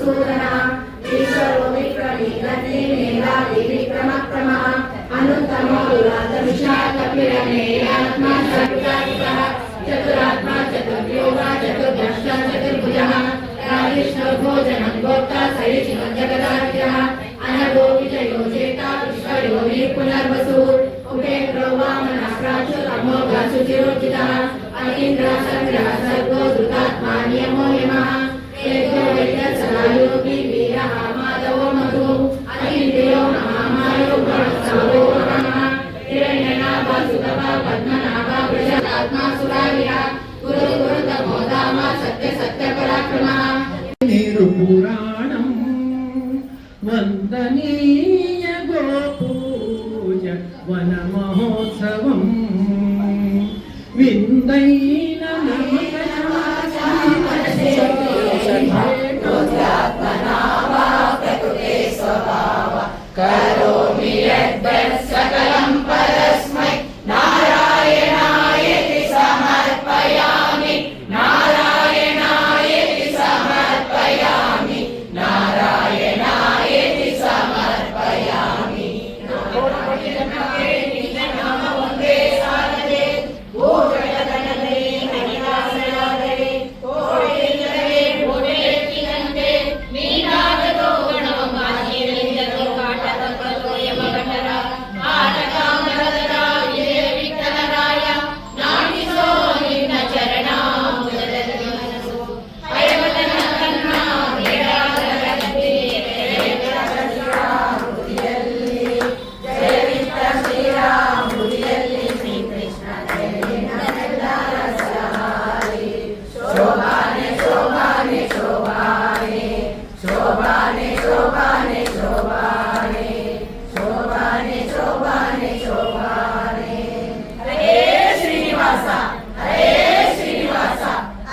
मधुसूदन ईश्वरो विक्रमी मेधावी विक्रमक्रमः अनुत्तमो दुरातविशालकपिरनेयात्मा चतुरात्मः चतुरात्मा चतुर्योगा चतुर्दष्टा चतुर्भुजः राजिष्णो भोजनं भोक्ता सहिष्णुः जगदाख्यः अनघो विजयो जेता विश्वयोगी पुनर्वसु उपेन्द्रो वामनः प्राचुरमोघः शुचिरोचितः अतीन्द्रः चन्द्रः सर्गो धृतात्मा नियमो यमः वेदो वैद्यः योगी वीरः माधवो मधु अतीन्द्रियो महामायो ब्रह्मसवो नमः हिरण्यनाभः सुतपः पद्मनाभः वृषभात्मा सुरारिः गुरु गुरुतमो धाम सत्य सत्य पराक्रमः पुराणं वन्दनीय गोपूज वन महोत्सवं विन्दैन करोमि यद्यत् सकलं परस्मै नारायणायेति समर्पयामि नारायणायेति समर्पयामि नारायणायेति समर्पयामि वन्दे सारदे भूषणगणदे हरिदासयादे कोटिलरे भूषेतिनन्ते मीनादो गणमाहिरेन्द्रो काटकपतो यमगणर आटकामरदरा विजय विठ्ठलराय नाटिसो निन्न चरणाम्बुजदलि मनसो अयवदन कन्ना वेदादरगते जय विठ्ठल श्रीराम मुदियल्लि श्री कृष्ण जय नरदारसहारे शोभाने शोभाने शोभाने शोभाने शोभाने शोभाने शोभाने शोभाने शोभाने हरे श्रीनिवास हरे श्रीनिवास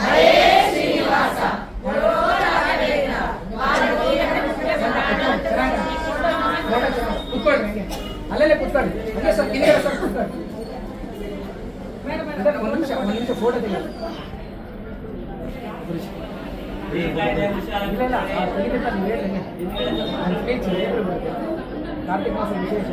हरे श्रीनिवास बोलो राघवेंद्र ಅಲ್ಲೇ ಕೂತ್ಕೊಳ್ಳಿ ಅಲ್ಲೇ ಸ್ವಲ್ಪ ಹಿಂದೆ ಸ್ವಲ್ಪ ಕೂತ್ಕೊಳ್ಳಿ ಒಂದು ನಿಮಿಷ ಫೋಟೋ ತೆಗೆದು ಕಾರ್ತಿಕ ಮಾಸ ವಿಶೇಷ